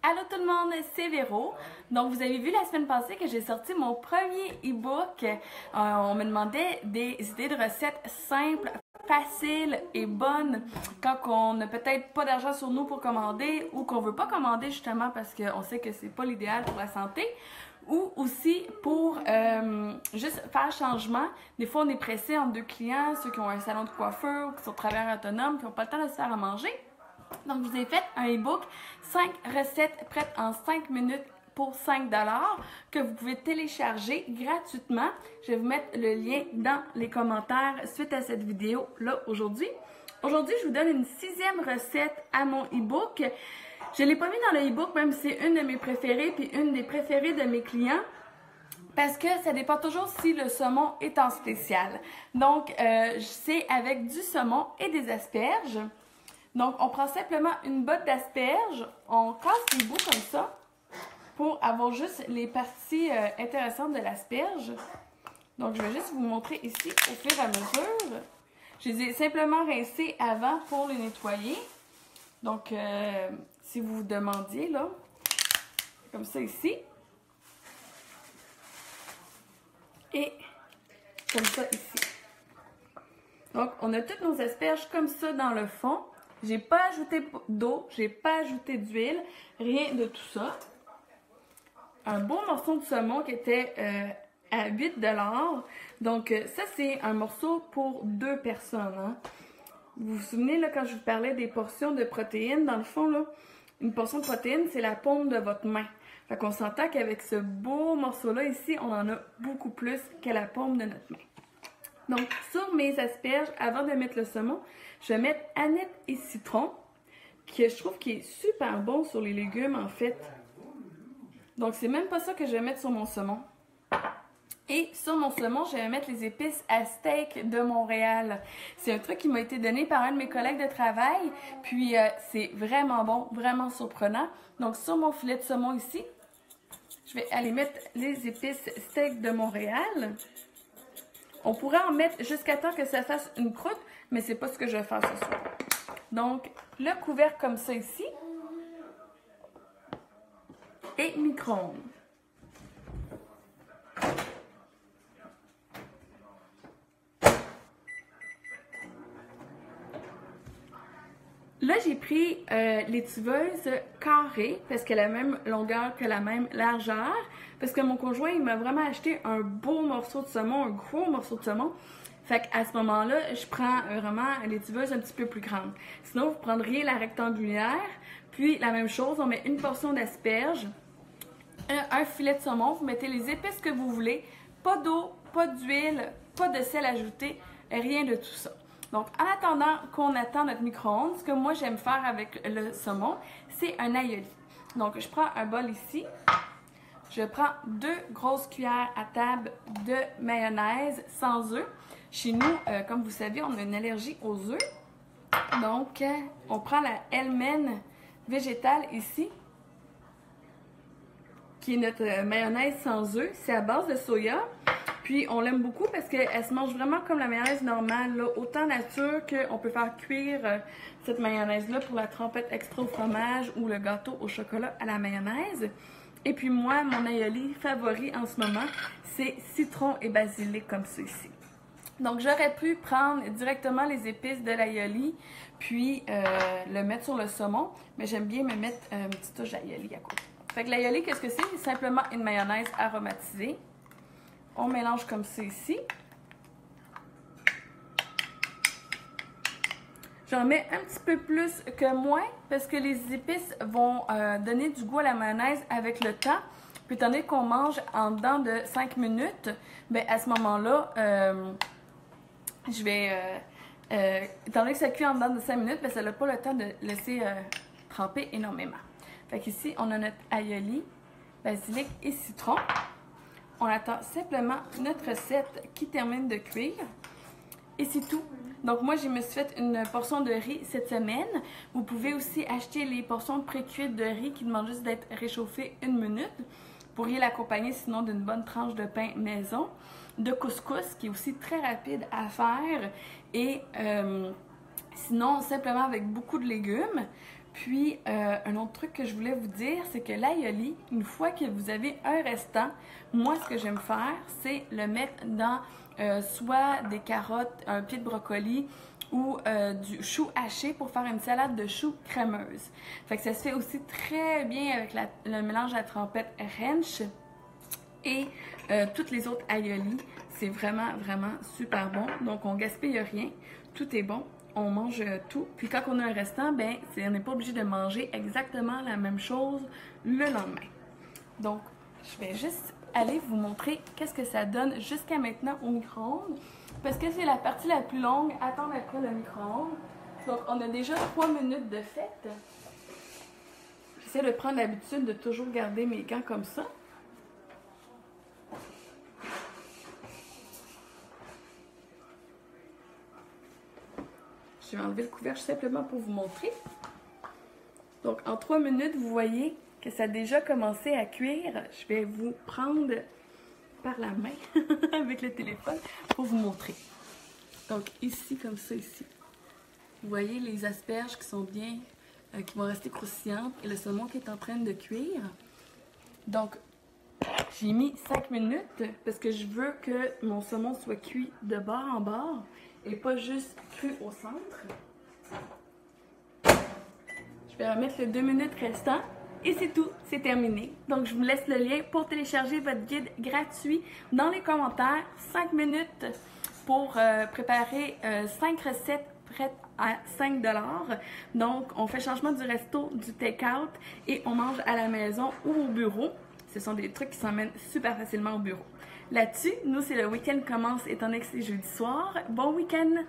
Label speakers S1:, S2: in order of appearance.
S1: Allô tout le monde, c'est Véro. Donc vous avez vu la semaine passée que j'ai sorti mon premier e-book. On me demandait des idées de recettes simples, faciles et bonnes quand on n'a peut-être pas d'argent sur nous pour commander ou qu'on veut pas commander justement parce qu'on sait que c'est pas l'idéal pour la santé. Ou aussi pour juste faire changement. Des fois, on est pressé entre deux clients, ceux qui ont un salon de coiffeur ou qui sont travailleurs autonomes, qui n'ont pas le temps de se faire à manger. Donc, je vous ai fait un e-book 5 recettes prêtes en 5 minutes pour 5 $ que vous pouvez télécharger gratuitement. Je vais vous mettre le lien dans les commentaires suite à cette vidéo-là aujourd'hui. Aujourd'hui, je vous donne une 6e recette à mon e-book. Je ne l'ai pas mis dans le e-book, même si c'est une de mes préférées puis une des préférées de mes clients. Parce que ça dépend toujours si le saumon est en spécial. Donc, c'est avec du saumon et des asperges. Donc, on prend simplement une botte d'asperges, on casse les bouts comme ça pour avoir juste les parties intéressantes de l'asperge. Donc, je vais juste vous montrer ici au fur et à mesure. Je les ai simplement rincés avant pour les nettoyer. Donc, si vous vous demandiez, là, comme ça ici. Et comme ça ici. Donc, on a toutes nos asperges comme ça dans le fond. J'ai pas ajouté d'eau, j'ai pas ajouté d'huile, rien de tout ça. Un beau morceau de saumon qui était à 8 $. Donc ça, c'est un morceau pour 2 personnes. Hein. Vous vous souvenez, là, quand je vous parlais des portions de protéines, dans le fond, là, une portion de protéines, c'est la paume de votre main. Fait qu'on s'entend qu'avec ce beau morceau-là, ici, on en a beaucoup plus que la paume de notre main. Donc, sur mes asperges, avant de mettre le saumon, je vais mettre aneth et citron, que je trouve qui est super bon sur les légumes, en fait. Donc, c'est même pas ça que je vais mettre sur mon saumon. Et sur mon saumon, je vais mettre les épices à steak de Montréal. C'est un truc qui m'a été donné par un de mes collègues de travail, puis c'est vraiment bon, vraiment surprenant. Donc, sur mon filet de saumon ici, je vais aller mettre les épices steak de Montréal. On pourrait en mettre jusqu'à temps que ça fasse une croûte, mais c'est pas ce que je vais faire ce soir. Donc, le couvercle comme ça ici. Et micro-ondes. Là, j'ai pris l'étuveuse carrée parce qu'elle a la même longueur que la même largeur. Parce que mon conjoint, il m'a vraiment acheté un beau morceau de saumon, un gros morceau de saumon. Fait qu'à ce moment-là, je prends vraiment l'étuveuse un petit peu plus grande. Sinon, vous prendriez la rectangulaire. Puis, la même chose, on met une portion d'asperges, un filet de saumon. Vous mettez les épices que vous voulez. Pas d'eau, pas d'huile, pas de sel ajouté, rien de tout ça. Donc, en attendant qu'on attend notre micro-ondes, ce que moi j'aime faire avec le saumon, c'est un aïoli. Donc, je prends un bol ici. Je prends 2 grosses cuillères à table de mayonnaise sans œufs. Chez nous, comme vous savez, on a une allergie aux œufs. Donc, on prend la Hellmann's végétale ici, qui est notre mayonnaise sans œufs. C'est à base de soya. Puis, on l'aime beaucoup parce qu'elle se mange vraiment comme la mayonnaise normale, là, autant nature qu'on peut faire cuire cette mayonnaise-là pour la trempette extra au fromage ou le gâteau au chocolat à la mayonnaise. Et puis moi, mon aïoli favori en ce moment, c'est citron et basilic comme ceci. Donc, j'aurais pu prendre directement les épices de l'aïoli, puis le mettre sur le saumon, mais j'aime bien me mettre une petite touche d'aïoli à côté. Fait que l'aïoli, qu'est-ce que c'est? C'est simplement une mayonnaise aromatisée. On mélange comme ça ici. J'en mets un petit peu plus que moins parce que les épices vont donner du goût à la mayonnaise avec le temps. Puis étant donné qu'on mange en dedans de 5 minutes, bien à ce moment-là, je vais... étant donné que ça cuit en dedans de 5 minutes, bien, ça n'a pas le temps de laisser tremper énormément. Fait qu'ici, on a notre aïoli, basilic et citron. On attend simplement notre recette qui termine de cuire. Et c'est tout. Donc moi, je me suis fait une portion de riz cette semaine. Vous pouvez aussi acheter les portions pré-cuites de riz qui demandent juste d'être réchauffées 1 minute. Vous pourriez l'accompagner sinon d'une bonne tranche de pain maison. De couscous, qui est aussi très rapide à faire. Et sinon, simplement avec beaucoup de légumes. Puis, un autre truc que je voulais vous dire, c'est que l'aioli, une fois que vous avez un restant, moi, ce que j'aime faire, c'est le mettre dans soit des carottes, un pied de brocoli ou du chou haché pour faire une salade de choux crémeuse. Fait que ça se fait aussi très bien avec le mélange à la trempette ranch et toutes les autres aiolis. C'est vraiment, vraiment super bon. Donc, on gaspille rien. Tout est bon. On mange tout. Puis quand on a un restant, ben, on n'est pas obligé de manger exactement la même chose le lendemain. Donc, je vais juste aller vous montrer qu'est-ce que ça donne jusqu'à maintenant au micro-ondes. Parce que c'est la partie la plus longue, attendre après le micro-ondes. Donc, on a déjà 3 minutes de fête. J'essaie de prendre l'habitude de toujours garder mes gants comme ça. Je vais enlever le couvercle simplement pour vous montrer. Donc, en 3 minutes, vous voyez que ça a déjà commencé à cuire. Je vais vous prendre par la main avec le téléphone pour vous montrer. Donc, ici, comme ça, ici. Vous voyez les asperges qui sont bien, qui vont rester croustillantes et le saumon qui est en train de cuire. Donc, j'ai mis 5 minutes parce que je veux que mon saumon soit cuit de bord en bord et pas juste cru au centre. Je vais remettre les 2 minutes restant et c'est tout, c'est terminé. Donc je vous laisse le lien pour télécharger votre guide gratuit dans les commentaires. 5 minutes pour préparer 5 recettes prêtes à 5 $. Donc on fait changement du resto, du take-out et on mange à la maison ou au bureau. Ce sont des trucs qui s'emmènent super facilement au bureau. Là-dessus, nous, c'est le week-end commence étant donné que c'est jeudi soir. Bon week-end!